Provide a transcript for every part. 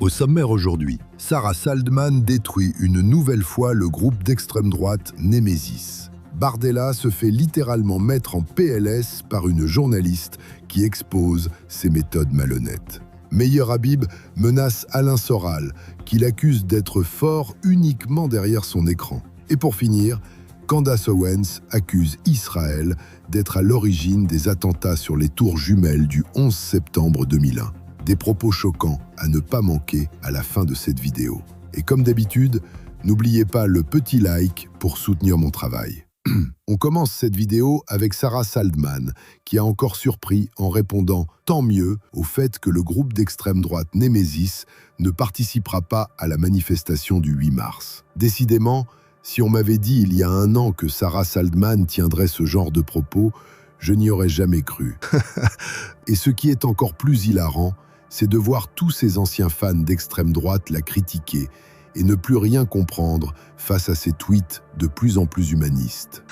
Au sommaire aujourd'hui, Sarah Saldman détruit une nouvelle fois le groupe d'extrême droite Nemesis. Bardella se fait littéralement mettre en PLS par une journaliste qui expose ses méthodes malhonnêtes. Meyer Habib menace Alain Soral, qui l'accuse d'être fort uniquement derrière son écran. Et pour finir, Candace Owens accuse Israël d'être à l'origine des attentats sur les tours jumelles du 11 septembre 2001. Des propos choquants à ne pas manquer à la fin de cette vidéo. Et comme d'habitude, n'oubliez pas le petit like pour soutenir mon travail. On commence cette vidéo avec Sarah Saldman, qui a encore surpris en répondant « tant mieux » au fait que le groupe d'extrême droite Nemesis ne participera pas à la manifestation du 8 mars. Décidément, si on m'avait dit il y a un an que Sarah Saldman tiendrait ce genre de propos, je n'y aurais jamais cru. Et ce qui est encore plus hilarant, c'est de voir tous ces anciens fans d'extrême droite la critiquer et ne plus rien comprendre face à ses tweets de plus en plus humanistes.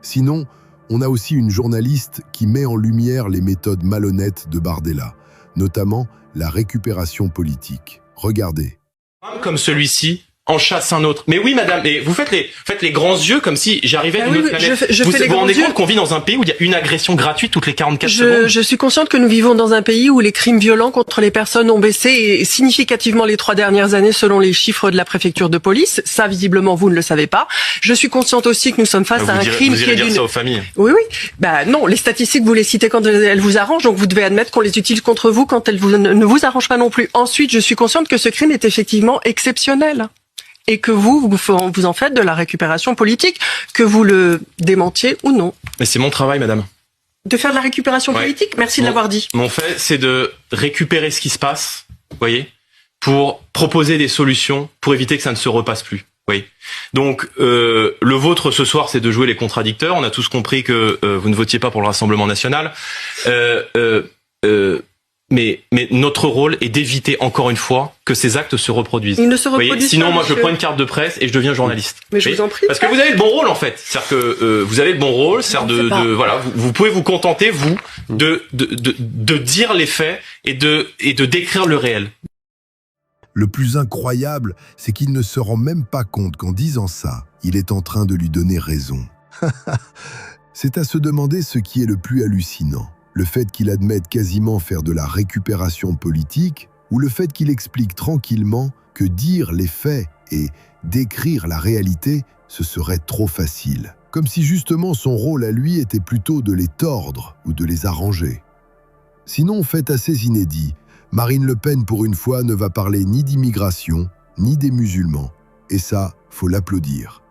Sinon, on a aussi une journaliste qui met en lumière les méthodes malhonnêtes de Bardella, notamment la récupération politique. Regardez. Comme celui-ci en chasse un autre. Mais oui, madame, mais vous faites les grands yeux comme si j'arrivais d'une autre planète. Vous vous rendez compte qu'on vit dans un pays où il y a une agression gratuite toutes les 44 secondes? Je suis consciente que nous vivons dans un pays où les crimes violents contre les personnes ont baissé et significativement les 3 dernières années selon les chiffres de la préfecture de police. Ça, visiblement, vous ne le savez pas. Je suis consciente aussi que nous sommes face à un crime qui est dire ça aux familles. Oui. Bah non, les statistiques, vous les citez quand elles vous arrangent, donc vous devez admettre qu'on les utilise contre vous quand elles ne vous arrangent pas non plus. Ensuite, je suis consciente que ce crime est effectivement exceptionnel. Et que vous en faites de la récupération politique, que vous le démentiez ou non. Mais c'est mon travail, madame. De faire de la récupération politique? Merci de l'avoir dit. Mon fait, c'est de récupérer ce qui se passe, vous voyez, pour proposer des solutions, pour éviter que ça ne se repasse plus. Oui. Donc, le vôtre ce soir, c'est de jouer les contradicteurs. On a tous compris que vous ne votiez pas pour le Rassemblement national. Mais notre rôle est d'éviter encore une fois que ces actes se reproduisent. Ils ne se reproduisent Sinon, pas, moi, monsieur. je prends une carte de presse et je deviens journaliste. Mais je vous en prie. Parce que vous avez le bon rôle, en fait. C'est-à-dire que vous avez le bon rôle, c'est-à-dire voilà, vous pouvez vous contenter, vous, de dire les faits et de décrire le réel. Le plus incroyable, c'est qu'il ne se rend même pas compte qu'en disant ça, il est en train de lui donner raison. C'est à se demander ce qui est le plus hallucinant. Le fait qu'il admette quasiment faire de la récupération politique ou le fait qu'il explique tranquillement que dire les faits et décrire la réalité, ce serait trop facile. Comme si justement son rôle à lui était plutôt de les tordre ou de les arranger. Sinon, fait assez inédit, Marine Le Pen pour une fois ne va parler ni d'immigration, ni des musulmans. Et ça, faut l'applaudir.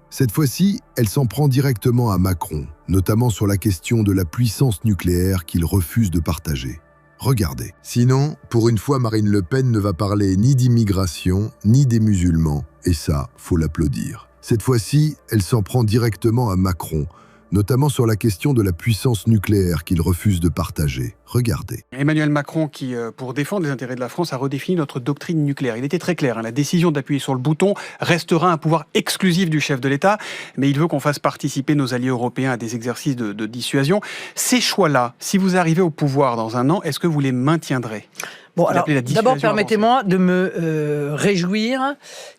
Cette fois-ci, elle s'en prend directement à Macron, notamment sur la question de la puissance nucléaire qu'il refuse de partager. Regardez. Sinon, pour une fois, Marine Le Pen ne va parler ni d'immigration, ni des musulmans. Et ça, faut l'applaudir. Cette fois-ci, elle s'en prend directement à Macron, notamment sur la question de la puissance nucléaire qu'il refuse de partager. Regardez. Emmanuel Macron qui, pour défendre les intérêts de la France, a redéfini notre doctrine nucléaire. Il était très clair, la décision d'appuyer sur le bouton restera un pouvoir exclusif du chef de l'État, mais il veut qu'on fasse participer nos alliés européens à des exercices de dissuasion. Ces choix-là, si vous arrivez au pouvoir dans un an, est-ce que vous les maintiendrez? Bon, alors, d'abord, permettez-moi de me réjouir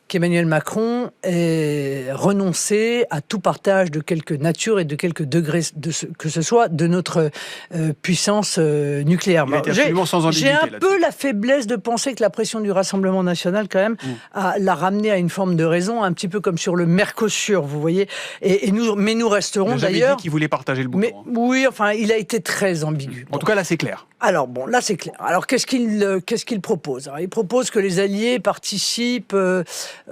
qu'Emmanuel Macron ait renoncé à tout partage de quelque nature et de quelque degré que ce soit de notre puissance nucléaire. J'ai un peu la faiblesse de penser que la pression du Rassemblement national, quand même, l'a ramené à une forme de raison, un petit peu comme sur le Mercosur, vous voyez. Mais nous resterons d'ailleurs... Il n'a jamais dit qu'il voulait partager le bouton. Oui, enfin, il a été très ambigu. En tout cas, là, c'est clair. Alors, bon, là, c'est clair. Alors, qu'est-ce qu'il propose? Alors, il propose que les alliés participent,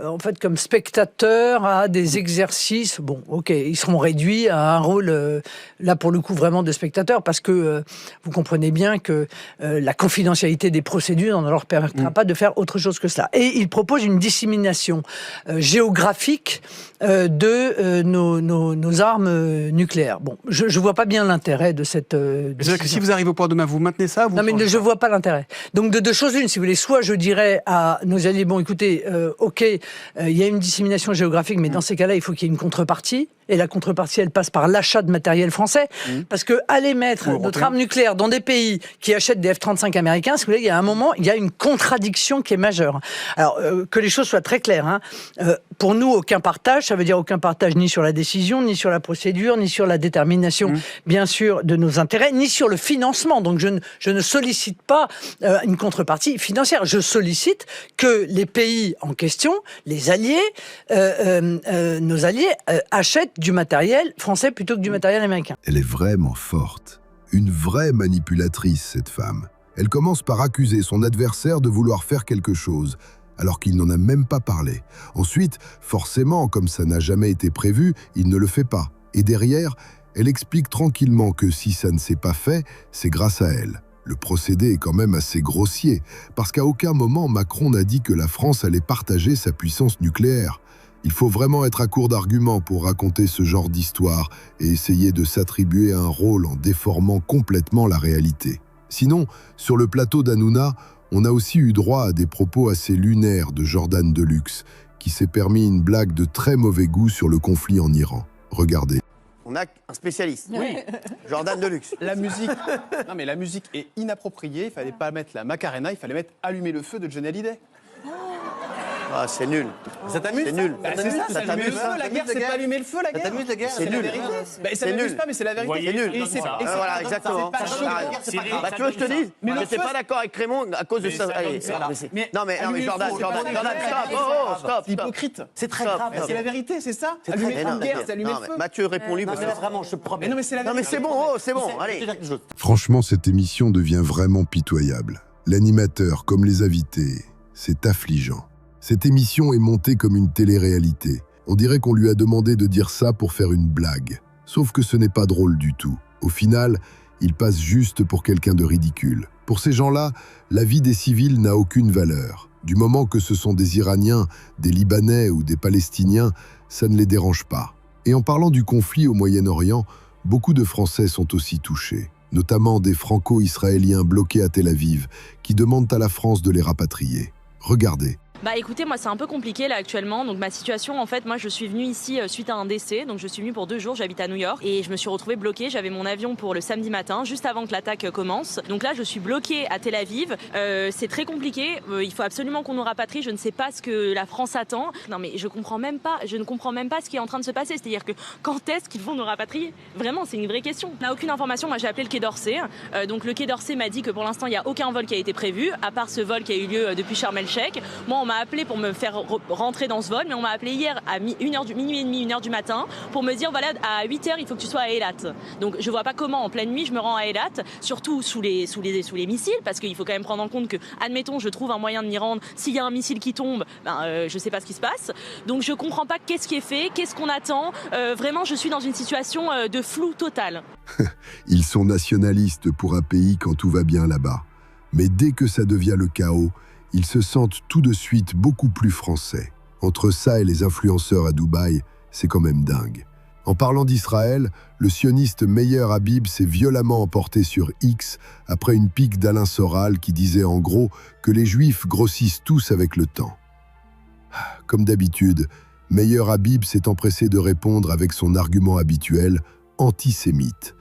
en fait, comme spectateurs à des exercices. Bon, ok, ils seront réduits à un rôle, là, pour le coup, vraiment de spectateurs, parce que vous comprenez bien que la confidentialité des procédures ne leur permettra pas de faire autre chose que cela. Et il propose une dissémination géographique de nos armes nucléaires. Bon, je vois pas bien l'intérêt de cette... C'est-à-dire que si vous arrivez au pouvoir demain, vous maintenez ça? Non, mais je vois pas l'intérêt. Donc, de deux choses l'une, si vous voulez. Soit je dirais à nos alliés, bon, écoutez, ok, il y a une dissémination géographique, mais dans ces cas-là, il faut qu'il y ait une contrepartie. et la contrepartie, elle passe par l'achat de matériel français, parce que aller mettre notre arme nucléaire dans des pays qui achètent des F-35 américains, si vous voulez, il y a un moment, il y a une contradiction qui est majeure. Alors, que les choses soient très claires, hein. Pour nous, aucun partage, ça veut dire aucun partage ni sur la décision, ni sur la procédure, ni sur la détermination, bien sûr, de nos intérêts, ni sur le financement. Donc, je ne sollicite pas une contrepartie financière. Je sollicite que les pays en question, les alliés, nos alliés, achètent du matériel français plutôt que du matériel américain. Elle est vraiment forte. Une vraie manipulatrice, cette femme. Elle commence par accuser son adversaire de vouloir faire quelque chose, alors qu'il n'en a même pas parlé. Ensuite, forcément, comme ça n'a jamais été prévu, il ne le fait pas. Et derrière, elle explique tranquillement que si ça ne s'est pas fait, c'est grâce à elle. Le procédé est quand même assez grossier, parce qu'à aucun moment Macron n'a dit que la France allait partager sa puissance nucléaire. Il faut vraiment être à court d'arguments pour raconter ce genre d'histoire et essayer de s'attribuer un rôle en déformant complètement la réalité. Sinon, sur le plateau d'Hanouna, on a aussi eu droit à des propos assez lunaires de Jordan Deluxe, qui s'est permis une blague de très mauvais goût sur le conflit en Iran. Regardez. On a un spécialiste. Oui. Jordan Deluxe. La musique. Non mais la musique est inappropriée. Il fallait pas mettre la Macarena, il fallait mettre Allumer le feu de Johnny Hallyday. Ah, c'est nul. Ça t'amuse? C'est nul. Bah, c'est ça t'amuse. La guerre, c'est pas allumer le feu, la guerre. Ça t'amuse, la guerre? C'est nul. Bah, ça m'amuse pas, mais c'est la vérité. C'est nul. Et c'est voilà, exactement. pas chaud. Bah, tu veux que je te dise? J'étais pas d'accord avec Raymond à cause de ça. Non, mais Jordan, stop. C'est hypocrite. C'est très grave. C'est la vérité, c'est ça? Allumer une guerre, c'est allumer le feu. Mathieu, réponds-lui. Vraiment, je te promets. Non, mais c'est la vérité. Non, mais c'est bon, allez. Franchement, cette émission devient vraiment pitoyable. L'animateur, comme les invités, c'est affligeant. Cette émission est montée comme une télé-réalité. On dirait qu'on lui a demandé de dire ça pour faire une blague. Sauf que ce n'est pas drôle du tout. Au final, il passe juste pour quelqu'un de ridicule. Pour ces gens-là, la vie des civils n'a aucune valeur. Du moment que ce sont des Iraniens, des Libanais ou des Palestiniens, ça ne les dérange pas. Et en parlant du conflit au Moyen-Orient, beaucoup de Français sont aussi touchés, notamment des Franco-Israéliens bloqués à Tel Aviv, qui demandent à la France de les rapatrier. Regardez. Bah écoutez, moi c'est un peu compliqué là actuellement, donc ma situation en fait, moi je suis venue ici suite à un décès, donc je suis venue pour 2 jours, j'habite à New York et je me suis retrouvée bloquée, j'avais mon avion pour le samedi matin, juste avant que l'attaque commence, donc là je suis bloquée à Tel Aviv, c'est très compliqué, il faut absolument qu'on nous rapatrie, je ne sais pas ce que la France attend, non mais je ne comprends même pas ce qui est en train de se passer, c'est-à-dire que quand est-ce qu'ils vont nous rapatrier? Vraiment, c'est une vraie question. On n'a aucune information, moi j'ai appelé le Quai d'Orsay, donc le Quai d'Orsay m'a dit que pour l'instant il n'y a aucun vol qui a été prévu, à part ce vol qui a eu lieu depuis Sharm el-Sheikh. Moi on m'a appelé pour me faire rentrer dans ce vol, mais on m'a appelé hier à minuit et demi, 1h du matin, pour me dire voilà, à 8h il faut que tu sois à Eilat. Donc je vois pas comment en pleine nuit je me rends à Eilat, surtout sous les missiles, parce qu'il faut quand même prendre en compte que, admettons, je trouve un moyen de m'y rendre, s'il y a un missile qui tombe, je sais pas ce qui se passe. Donc je comprends pas qu'est-ce qui est fait, qu'est-ce qu'on attend. Vraiment, je suis dans une situation de flou total. Ils sont nationalistes pour un pays quand tout va bien là-bas. Mais dès que ça devient le chaos, ils se sentent tout de suite beaucoup plus français. Entre ça et les influenceurs à Dubaï, c'est quand même dingue. En parlant d'Israël, le sioniste Meir Habib s'est violemment emporté sur X après une pique d'Alain Soral qui disait en gros que les Juifs grossissent tous avec le temps. Comme d'habitude, Meir Habib s'est empressé de répondre avec son argument habituel, antisémite.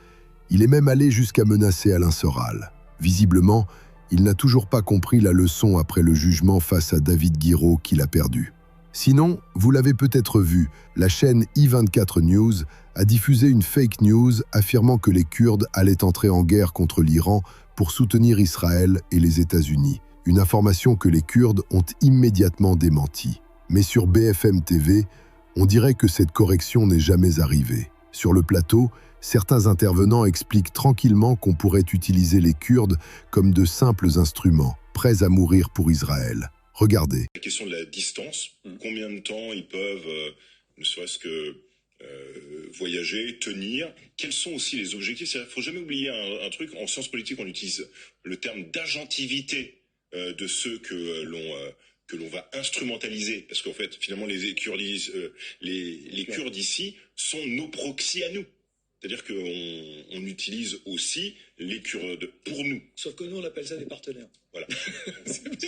Il est même allé jusqu'à menacer Alain Soral. Visiblement, il n'a toujours pas compris la leçon après le jugement face à David Guiraud qu'il a perdu. Sinon, vous l'avez peut-être vu, la chaîne I24 News a diffusé une fake news affirmant que les Kurdes allaient entrer en guerre contre l'Iran pour soutenir Israël et les États-Unis. Une information que les Kurdes ont immédiatement démentie. Mais sur BFM TV, on dirait que cette correction n'est jamais arrivée. Sur le plateau, certains intervenants expliquent tranquillement qu'on pourrait utiliser les Kurdes comme de simples instruments, prêts à mourir pour Israël. Regardez. La question de la distance, combien de temps ils peuvent, ne serait-ce que voyager, tenir, quels sont aussi les objectifs. Il ne faut jamais oublier un truc, en sciences politiques on utilise le terme d'agentivité de ceux que l'on va instrumentaliser, parce qu'en fait finalement les Kurdes ici sont nos proxys à nous. C'est-à-dire qu'on utilise aussi les Kurdes pour nous. Sauf que nous, on appelle ça des partenaires. Voilà.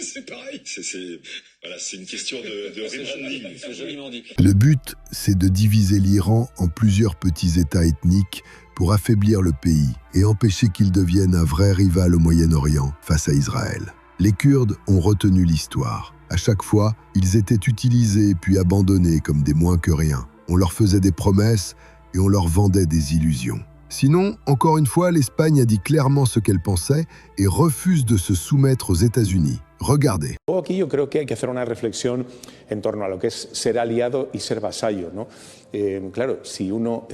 c'est pareil. C'est une question de rebranding. C'est joliment dit. Le but, c'est de diviser l'Iran en plusieurs petits États ethniques pour affaiblir le pays et empêcher qu'il devienne un vrai rival au Moyen-Orient face à Israël. Les Kurdes ont retenu l'histoire. À chaque fois, ils étaient utilisés puis abandonnés comme des moins que rien. On leur faisait des promesses et on leur vendait des illusions. Sinon, encore une fois, l'Espagne a dit clairement ce qu'elle pensait et refuse de se soumettre aux États-Unis. Regardez. Aquí yo creo que hay que hacer una reflexión en torno a lo que es ser aliado y ser vasallo, ¿no? Claro, si uno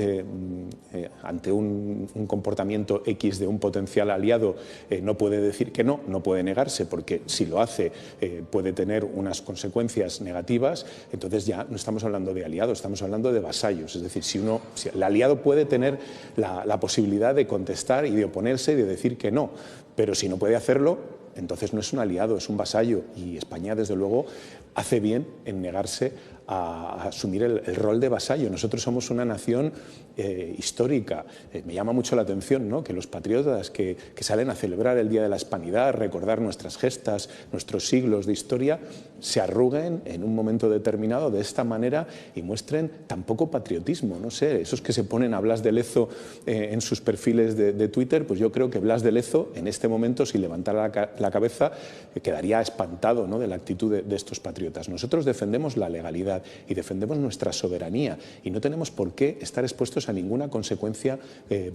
ante un comportamiento X de un potencial aliado no puede decir que no puede negarse, porque si lo hace puede tener unas consecuencias negativas, entonces ya no estamos hablando de aliados, estamos hablando de vasallos. Es decir, si el aliado puede tener la posibilidad de contestar y de oponerse y de decir que no, pero si no puede hacerlo, entonces no es un aliado, es un vasallo. Y España, desde luego, hace bien en negarse a asumir el rol de vasallo. Nosotros somos una nación histórica. Me llama mucho la atención, ¿no?, que los patriotas que salen a celebrar el Día de la Hispanidad, recordar nuestras gestas, nuestros siglos de historia, se arruguen en un momento determinado de esta manera y muestren tan poco patriotismo. No sé, esos que se ponen a Blas de Lezo en sus perfiles de Twitter, pues yo creo que Blas de Lezo, en este momento, si levantara la cabeza, quedaría espantado, ¿no?, de la actitud de estos patriotas. Nosotros defendemos la legalidad y defendemos nuestra soberanía y no tenemos por qué estar expuestos a ninguna consecuencia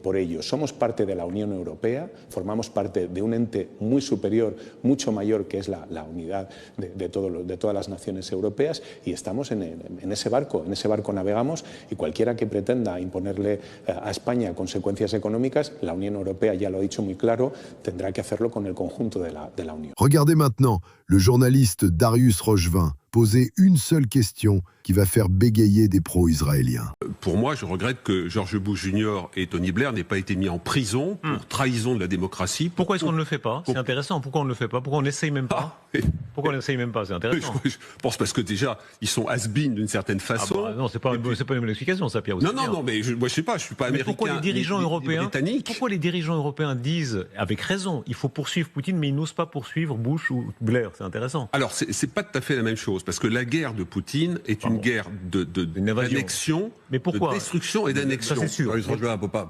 por ello. Somos parte de la Unión Europea, formamos parte de un ente muy superior, mucho mayor, que es la unidad de todas las naciones europeas, y estamos en ese barco navegamos, y cualquiera que pretenda imponerle a España consecuencias económicas, la Unión Europea ya lo ha dicho muy claro, tendrá que hacerlo con el conjunto de la Unión. Regardez maintenant le journaliste Darius Rochevin poser une seule question qui va faire bégayer des pro-israéliens. Pour moi, je regrette que George Bush Jr. et Tony Blair n'aient pas été mis en prison pour trahison de la démocratie. Pourquoi est-ce qu'on ne le fait pas? C'est intéressant. Pourquoi on ne le fait pas? Pourquoi on n'essaye même pas? Pourquoi on n'essaye même pas? C'est intéressant. Je pense parce que déjà, ils sont has-been d'une certaine façon. Ah bah non, c'est pas une bonne explication, ça, Pierre. Non, mais moi je sais pas, je suis pas américain. Pourquoi les dirigeants européens disent, avec raison, il faut poursuivre Poutine, mais ils n'osent pas poursuivre Bush ou Blair? C'est intéressant. Alors, c'est pas tout à fait la même chose, parce que la guerre de Poutine est une guerre d'annexion, de destruction et d'annexion. Ça, c'est sûr.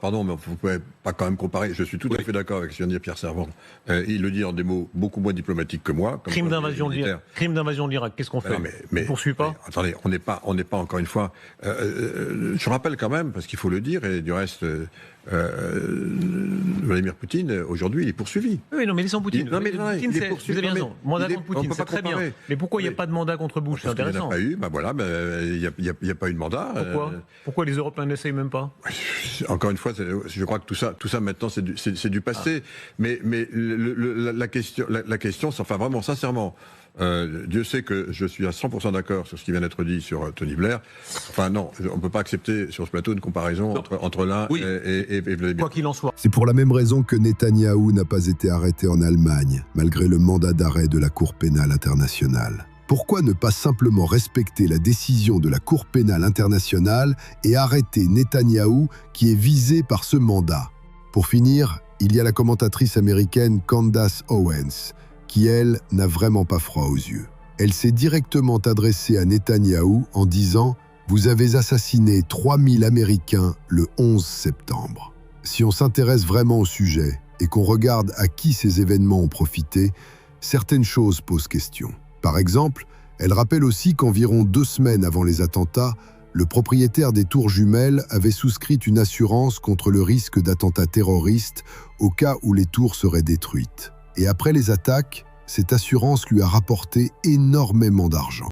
Pardon, mais vous ne pouvez pas quand même comparer. Je suis tout à fait d'accord avec ce que vient de dire Pierre Servan. Il le dit en des mots beaucoup moins diplomatiques que moi. Crime d'invasion de l'Irak, qu'est-ce qu'on fait? On ne poursuit pas? Attendez, on n'est pas encore une fois... je rappelle quand même, parce qu'il faut le dire, et du reste... Vladimir Poutine, aujourd'hui, il est poursuivi. Oui, non, mais laissons Poutine. Poutine, c'est vous avez raison. Mandat contre Poutine, c'est très bien. Mais pourquoi il n'y a pas de mandat contre Bush? C'est intéressant. Il n'y en a pas eu, il n'y a pas eu de mandat. Pourquoi les Européens n'essayent même pas? Encore une fois, je crois que tout ça maintenant, c'est du passé. Mais la question, c'est, enfin vraiment, sincèrement, Dieu sait que je suis à 100% d'accord sur ce qui vient d'être dit sur Tony Blair. Enfin non, on ne peut pas accepter sur ce plateau une comparaison entre l'un et Vladimir. Quoi qu'il en soit. C'est pour la même raison que Netanyahou n'a pas été arrêté en Allemagne, malgré le mandat d'arrêt de la Cour pénale internationale. Pourquoi ne pas simplement respecter la décision de la Cour pénale internationale et arrêter Netanyahou qui est visé par ce mandat? Pour finir, il y a la commentatrice américaine Candace Owens, qui, elle, n'a vraiment pas froid aux yeux. Elle s'est directement adressée à Netanyahou en disant « Vous avez assassiné 3000 Américains le 11 septembre ». Si on s'intéresse vraiment au sujet et qu'on regarde à qui ces événements ont profité, certaines choses posent question. Par exemple, elle rappelle aussi qu'environ 2 semaines avant les attentats, le propriétaire des tours jumelles avait souscrit une assurance contre le risque d'attentats terroristes au cas où les tours seraient détruites. Et après les attaques, cette assurance lui a rapporté énormément d'argent.